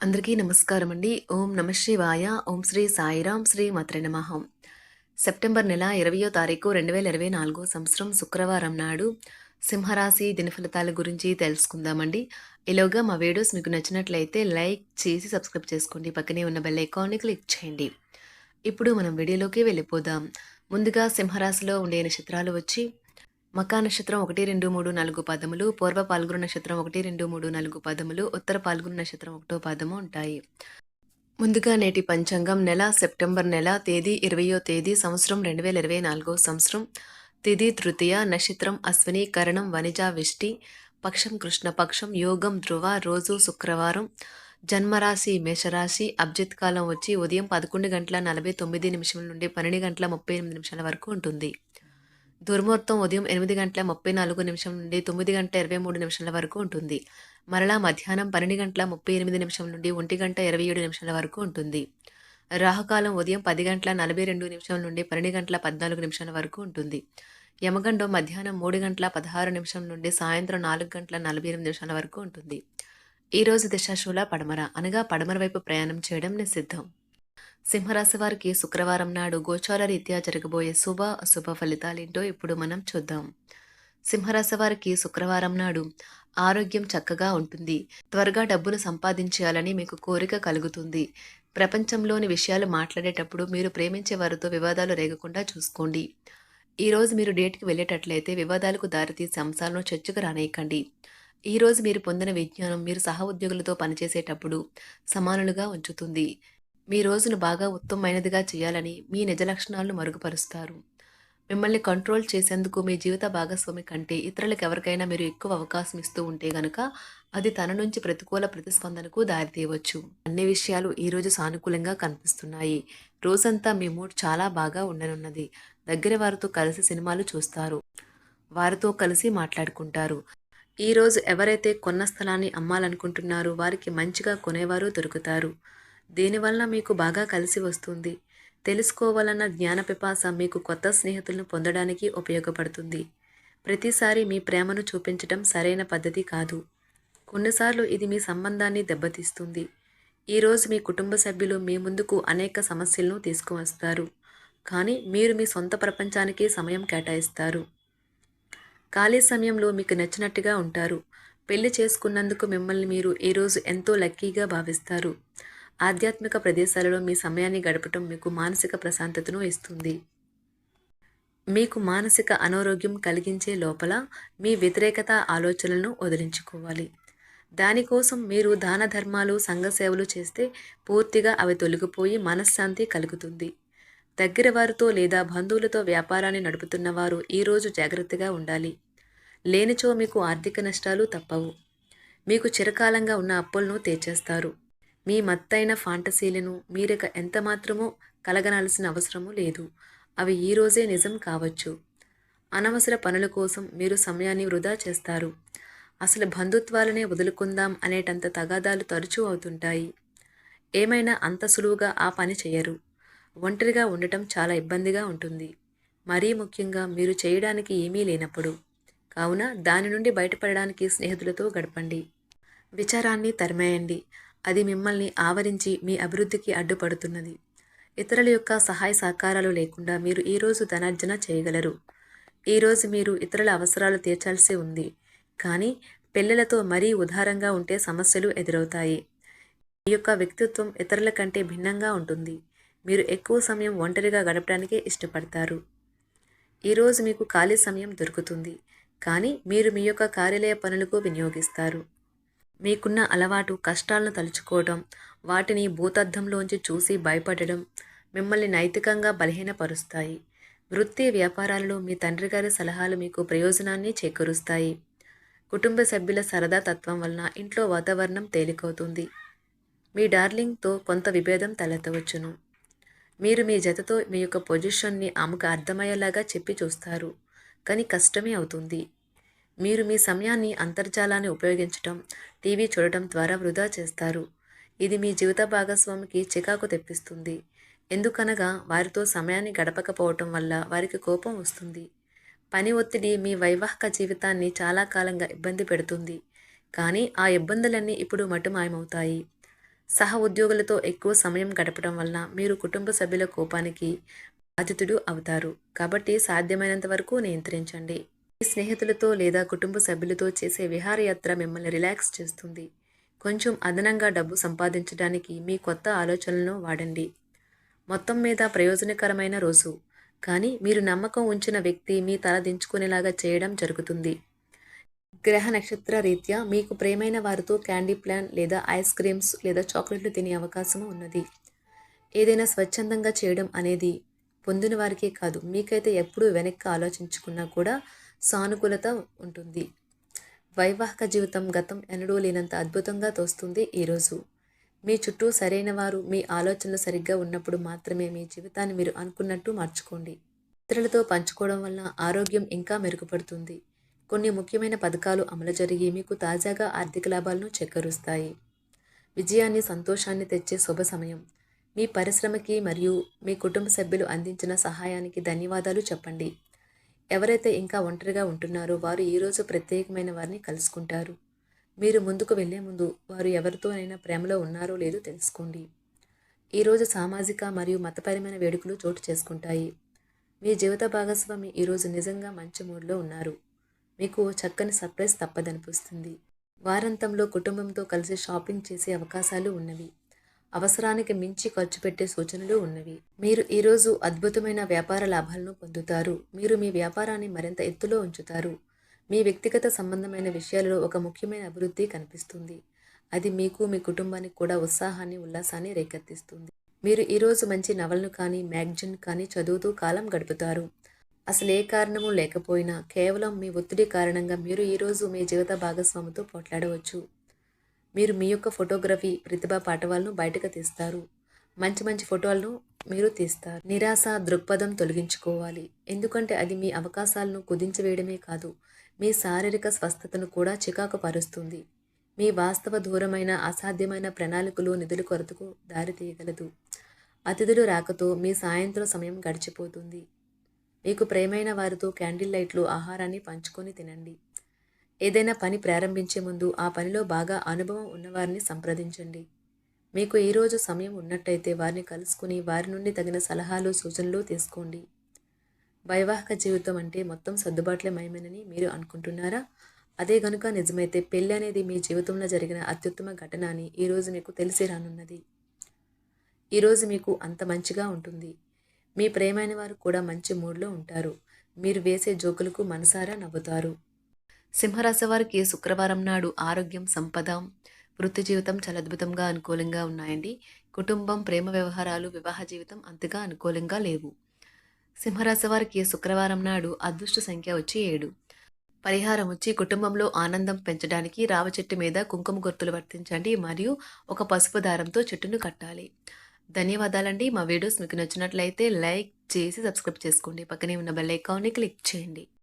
అందరికీ నమస్కారం అండి. ఓం నమ శివాయ. ఓం శ్రీ సాయిరాం శ్రీ మాత్రే నమః. సెప్టెంబర్ నెల 20వ తారీఖు 2024 సంవత్సరం శుక్రవారం నాడు సింహరాశి దినఫలితాల గురించి తెలుసుకుందామండి. ఈలోగా మా వీడియోస్ మీకు నచ్చినట్లయితే లైక్ చేసి సబ్స్క్రైబ్ చేసుకోండి. పక్కనే ఉన్న బెల్ ఐకాన్ని క్లిక్ చేయండి. ఇప్పుడు మనం వీడియోలోకి వెళ్ళిపోదాం. ముందుగా సింహరాశిలో ఉండే నక్షత్రాలు వచ్చి మకా నక్షత్రం 1, 2, 3, 4 పాదములు, పూర్వ పాల్గొన నక్షత్రం 1, 2, 3, 4 పాదములు, ఉత్తర పాల్గొన నక్షత్రం 1వ పాదము ఉంటాయి. ముందుగా నేటి పంచాంగం నెల సెప్టెంబర్ నెల తేదీ 20వ తేదీ సంవత్సరం 2024 సంవత్సరం తిథి తృతీయ నక్షత్రం అశ్విని కరణం వనిజ విష్టి పక్షం కృష్ణపక్షం యోగం ధ్రువ రోజు శుక్రవారం జన్మరాశి మేషరాశి అబ్జిత్ కాలం వచ్చి ఉదయం 11 గంటల 49 నిమిషాల నుండి 12 గంటల 38 నిమిషాల వరకు ఉంటుంది. దుర్ముహూర్తం ఉదయం 8 గంటల 34 నిమిషం నుండి 9 గంటల 23 నిమిషాల వరకు ఉంటుంది. మరలా మధ్యాహ్నం 12 గంటల 38 నిమిషం నుండి 1 గంట 27 నిమిషాల వరకు ఉంటుంది. రాహుకాలం ఉదయం 10 గంటల 42 నిమిషాల నుండి 12 గంటల 14 నిమిషాల వరకు ఉంటుంది. యమగండం మధ్యాహ్నం 3 గంటల 16 నిమిషం నుండి సాయంత్రం 4 గంటల 48 నిమిషాల వరకు ఉంటుంది. ఈ రోజు దిశాశూల పడమర అనగా పడమర వైపు ప్రయాణం చేయడం నిషిద్ధం. సింహరాశి వారికి శుక్రవారం నాడు గోచార రీత్యా జరగబోయే శుభ అశుభ ఫలితాలేంటో ఇప్పుడు మనం చూద్దాం. సింహరాశి వారికి శుక్రవారం నాడు ఆరోగ్యం చక్కగా ఉంటుంది. త్వరగా డబ్బును సంపాదించాలని మీకు కోరిక కలుగుతుంది. ప్రపంచంలోని విషయాలు మాట్లాడేటప్పుడు మీరు ప్రేమించే వారితో వివాదాలు రేగకుండా చూసుకోండి. ఈ రోజు మీరు డేట్కి వెళ్ళేటట్లయితే వివాదాలకు దారితీసే అంశాలను చర్చకు రానేయకండి. ఈ రోజు మీరు పొందిన విజ్ఞానం మీరు సహ ఉద్యోగులతో పనిచేసేటప్పుడు సమానులుగా ఉంచుతుంది. మీ రోజును బాగా ఉత్తమమైనదిగా చేయాలని మీ నిజ లక్షణాలను మరుగుపరుస్తారు. మిమ్మల్ని కంట్రోల్ చేసేందుకు మీ జీవిత భాగస్వామి కంటే ఇతరులకు ఎవరికైనా మీరు ఎక్కువ అవకాశం ఇస్తూ ఉంటే గనక అది తన నుంచి ప్రతికూల ప్రతిస్పందనకు దారితీయవచ్చు. అన్ని విషయాలు ఈరోజు సానుకూలంగా కనిపిస్తున్నాయి. రోజంతా మీ మూడ్ చాలా బాగా ఉండనున్నది. దగ్గర వారితో కలిసి సినిమాలు చూస్తారు. వారితో కలిసి మాట్లాడుకుంటారు. ఈరోజు ఎవరైతే కొన్న స్థలాన్ని అమ్మాలనుకుంటున్నారో వారికి మంచిగా కొనేవారు దొరుకుతారు. దీనివల్ల మీకు బాగా కలిసి వస్తుంది. తెలుసుకోవాలన్న జ్ఞాన పిపాస మీకు కొత్త స్నేహితులను పొందడానికి ఉపయోగపడుతుంది. ప్రతిసారి మీ ప్రేమను చూపించడం సరైన పద్ధతి కాదు. కొన్నిసార్లు ఇది మీ సంబంధాన్ని దెబ్బతీస్తుంది. ఈరోజు మీ కుటుంబ సభ్యులు మీ ముందుకు అనేక సమస్యలను తీసుకువస్తారు. కానీ మీరు మీ సొంత ప్రపంచానికి సమయం కేటాయిస్తారు. ఖాళీ సమయంలో మీకు నచ్చినట్టుగా ఉంటారు. పెళ్లి చేసుకున్నందుకు మిమ్మల్ని మీరు ఈరోజు ఎంతో లక్కీగా భావిస్తారు. ఆధ్యాత్మిక ప్రదేశాలలో మీ సమయాన్ని గడపటం మీకు మానసిక ప్రశాంతతను ఇస్తుంది. మీకు మానసిక అనారోగ్యం కలిగించే లోపల మీ వ్యతిరేకత ఆలోచనలను వదిలించుకోవాలి. దానికోసం మీరు దాన ధర్మాలు సంఘ సేవలు చేస్తే పూర్తిగా అవి తొలగిపోయి మనశ్శాంతి కలుగుతుంది. దగ్గర వారితో లేదా బంధువులతో వ్యాపారాన్ని నడుపుతున్న వారు ఈరోజు జాగ్రత్తగా ఉండాలి. లేనిచో మీకు ఆర్థిక నష్టాలు తప్పవు. మీకు చిరకాలంగా ఉన్న అప్పులను తీర్చేస్తారు. మీ మత్తైన ఫాంటసీలను మీరిక ఎంతమాత్రమూ కలగనాల్సిన అవసరమూ లేదు. అవి ఈరోజే నిజం కావచ్చు. అనవసర పనుల కోసం మీరు సమయాన్ని వృధా చేస్తారు. అసలు బంధుత్వాలనే వదులుకుందాం అనేటంత తగాదాలు తరచూ అవుతుంటాయి. ఏమైనా అంత సులువుగా ఆ పని చేయరు. ఒంటరిగా ఉండటం చాలా ఇబ్బందిగా ఉంటుంది. మరీ ముఖ్యంగా మీరు చేయడానికి ఏమీ లేనప్పుడు. కావున దాని నుండి బయటపడడానికి స్నేహితులతో గడపండి. విచారాన్ని తరిమేయండి. అది మిమ్మల్ని ఆవరించి మీ అభివృద్ధికి అడ్డుపడుతున్నది. ఇతరుల యొక్క సహాయ సహకారాలు లేకుండా మీరు ఈరోజు ధనార్జన చేయగలరు. ఈరోజు మీరు ఇతరుల అవసరాలు తీర్చాల్సి ఉంది. కానీ పిల్లలతో మరీ ఉదారంగా ఉంటే సమస్యలు ఎదురవుతాయి. మీ యొక్క వ్యక్తిత్వం ఇతరుల కంటే భిన్నంగా ఉంటుంది. మీరు ఎక్కువ సమయం ఒంటరిగా గడపడానికే ఇష్టపడతారు. ఈరోజు మీకు ఖాళీ సమయం దొరుకుతుంది. కానీ మీరు మీ యొక్క కార్యాలయ పనులకు వినియోగిస్తారు. మీకున్న అలవాటు కష్టాలను తలుచుకోవడం, వాటిని భూతద్దంలోంచి చూసి భయపడడం మిమ్మల్ని నైతికంగా బలహీనపరుస్తాయి. వృత్తి వ్యాపారాలలో మీ తండ్రి గారి సలహాలు మీకు ప్రయోజనాన్ని చేకూరుస్తాయి. కుటుంబ సభ్యుల సరదా తత్వం వలన ఇంట్లో వాతావరణం తేలికవుతుంది. మీ డార్లింగ్తో కొంత విభేదం తలెత్తవచ్చును. మీరు మీ జతతో మీ యొక్క పొజిషన్ని ఆమెకు అర్థమయ్యేలాగా చెప్పి చూస్తారు. కానీ కష్టమే అవుతుంది. మీరు మీ సమయాన్ని అంతర్జాలాన్ని ఉపయోగించటం, టీవీ చూడటం ద్వారా వృధా చేస్తారు. ఇది మీ జీవిత భాగస్వామికి చికాకు తెప్పిస్తుంది. ఎందుకనగా వారితో సమయాన్ని గడపకపోవటం వల్ల వారికి కోపం వస్తుంది. పని ఒత్తిడి మీ వైవాహిక జీవితాన్ని చాలా కాలంగా ఇబ్బంది పెడుతుంది. కానీ ఆ ఇబ్బందులన్నీ ఇప్పుడు మటుమాయమవుతాయి. సహ ఉద్యోగులతో ఎక్కువ సమయం గడపడం వలన మీరు కుటుంబ సభ్యుల కోపానికి బాధితుడు అవుతారు. కాబట్టి సాధ్యమైనంత వరకు నియంత్రించండి. మీ స్నేహితులతో లేదా కుటుంబ సభ్యులతో చేసే విహారయాత్ర మిమ్మల్ని రిలాక్స్ చేస్తుంది. కొంచెం అదనంగా డబ్బు సంపాదించడానికి మీ కొత్త ఆలోచనలను వాడండి. మొత్తం మీద ప్రయోజనకరమైన రోజు. కానీ మీరు నమ్మకం ఉంచిన వ్యక్తి మీ తల దించుకునేలాగా చేయడం జరుగుతుంది. గ్రహ నక్షత్ర రీత్యా మీకు ప్రియమైన వారితో క్యాండీ ప్లాన్ లేదా ఐస్ క్రీమ్స్ లేదా చాక్లెట్లు తినే అవకాశం ఉన్నది. ఏదైనా స్వచ్ఛందంగా చేయడం అనేది పొందిన వారికే కాదు, మీకైతే ఎప్పుడూ వెనక్కి ఆలోచించుకున్నా కూడా సానుకూలత ఉంటుంది. వైవాహిక జీవితం గతం ఎన్నడూ లేనంత అద్భుతంగా తోస్తుంది ఈరోజు. మీ చుట్టూ సరైన వారు, మీ ఆలోచనలు సరిగ్గా ఉన్నప్పుడు మాత్రమే మీ జీవితాన్ని మీరు అనుకున్నట్టు మార్చుకోండి. ఇతరులతో పంచుకోవడం వల్ల ఆరోగ్యం ఇంకా మెరుగుపడుతుంది. కొన్ని ముఖ్యమైన పథకాలు అమలు జరిగి మీకు తాజాగా ఆర్థిక లాభాలను చేకూరుస్తాయి. విజయాన్ని, సంతోషాన్ని తెచ్చే శుభ సమయం. మీ పరిశ్రమకి మరియు మీ కుటుంబ సభ్యులు అందించిన సహాయానికి ధన్యవాదాలు చెప్పండి. ఎవరైతే ఇంకా ఒంటరిగా ఉంటున్నారో వారు ఈరోజు ప్రత్యేకమైన వారిని కలుసుకుంటారు. మీరు ముందుకు వెళ్లే ముందు వారు ఎవరితోనైనా ప్రేమలో ఉన్నారో లేదో తెలుసుకోండి. ఈరోజు సామాజిక మరియు మతపరమైన వేడుకలు చోటు చేసుకుంటాయి. మీ జీవిత భాగస్వామి ఈరోజు నిజంగా మంచి మూడ్లో ఉన్నారు. మీకు చక్కని సర్ప్రైజ్ తప్పదనిపిస్తుంది. వారాంతంలో కుటుంబంతో కలిసి షాపింగ్ చేసే అవకాశాలు ఉన్నవి. అవసరానికి మించి ఖర్చు పెట్టే సూచనలు ఉన్నవి. మీరు ఈరోజు అద్భుతమైన వ్యాపార లాభాలను పొందుతారు. మీరు మీ వ్యాపారాన్ని మరింత ఎత్తులో ఉంచుతారు. మీ వ్యక్తిగత సంబంధమైన విషయాలలో ఒక ముఖ్యమైన అభివృద్ధి కనిపిస్తుంది. అది మీకు, మీ కుటుంబానికి కూడా ఉత్సాహాన్ని, ఉల్లాసాన్ని రేకెత్తిస్తుంది. మీరు ఈరోజు మంచి నవలను కానీ, మ్యాగజైన్ కానీ చదువుతూ కాలం గడుపుతారు. అసలు ఏ కారణము లేకపోయినా కేవలం మీ ఒత్తిడి కారణంగా మీరు ఈరోజు మీ జీవిత భాగస్వామితో పోట్లాడవచ్చు. మీరు మీ యొక్క ఫోటోగ్రఫీ ప్రతిభా పాఠవాలను బయటకు తీస్తారు. మంచి మంచి ఫోటోలను మీరు తీస్తారు. నిరాశ దృక్పథం తొలగించుకోవాలి. ఎందుకంటే అది మీ అవకాశాలను కుదించివేయడమే కాదు, మీ శారీరక స్వస్థతను కూడా చికాకు పరుస్తుంది. మీ వాస్తవ దూరమైన అసాధ్యమైన ప్రణాళికలు నిధుల కొరతకు దారితీయగలదు. అతిథులు రాకతో మీ సాయంత్రం సమయం గడిచిపోతుంది. మీకు ప్రియమైన వారితో క్యాండిల్ లైట్లు, ఆహారాన్ని పంచుకొని తినండి. ఏదైనా పని ప్రారంభించే ముందు ఆ పనిలో బాగా అనుభవం ఉన్నవారిని సంప్రదించండి. మీకు ఈరోజు సమయం ఉన్నట్టయితే వారిని కలుసుకుని వారి నుండి తగిన సలహాలు, సూచనలు తీసుకోండి. వైవాహిక జీవితం అంటే మొత్తం సర్దుబాట్లే మయమేనని మీరు అనుకుంటున్నారా? అదే గనుక నిజమైతే పెళ్ళి అనేది మీ జీవితంలో జరిగిన అత్యుత్తమ ఘటన అని ఈరోజు మీకు తెలిసి రానున్నది. ఈరోజు మీకు అంత మంచిగా ఉంటుంది. మీ ప్రియమైన వారు కూడా మంచి మూడ్లో ఉంటారు. మీరు వేసే జోకులకు మనసారా నవ్వుతారు. సింహరాశి వారికి శుక్రవారం నాడు ఆరోగ్యం, సంపద, వృత్తి జీవితం చాలా అద్భుతంగా అనుకూలంగా ఉన్నాయండి. కుటుంబం, ప్రేమ వ్యవహారాలు, వివాహ జీవితం అంతగా అనుకూలంగా లేవు. సింహరాశి వారికి శుక్రవారం నాడు అదృష్ట సంఖ్య వచ్చి 7. పరిహారం వచ్చి కుటుంబంలో ఆనందం పెంచడానికి రావ చెట్టు మీద కుంకుమ గుర్తులు వర్తించండి మరియు ఒక పసుపు దారంతో చెట్టును కట్టాలి. ధన్యవాదాలండి. మా వీడియోస్ మీకు నచ్చినట్లయితే లైక్ చేసి సబ్స్క్రైబ్ చేసుకోండి. పక్కనే ఉన్న బెల్ ఐకాన్ని క్లిక్ చేయండి.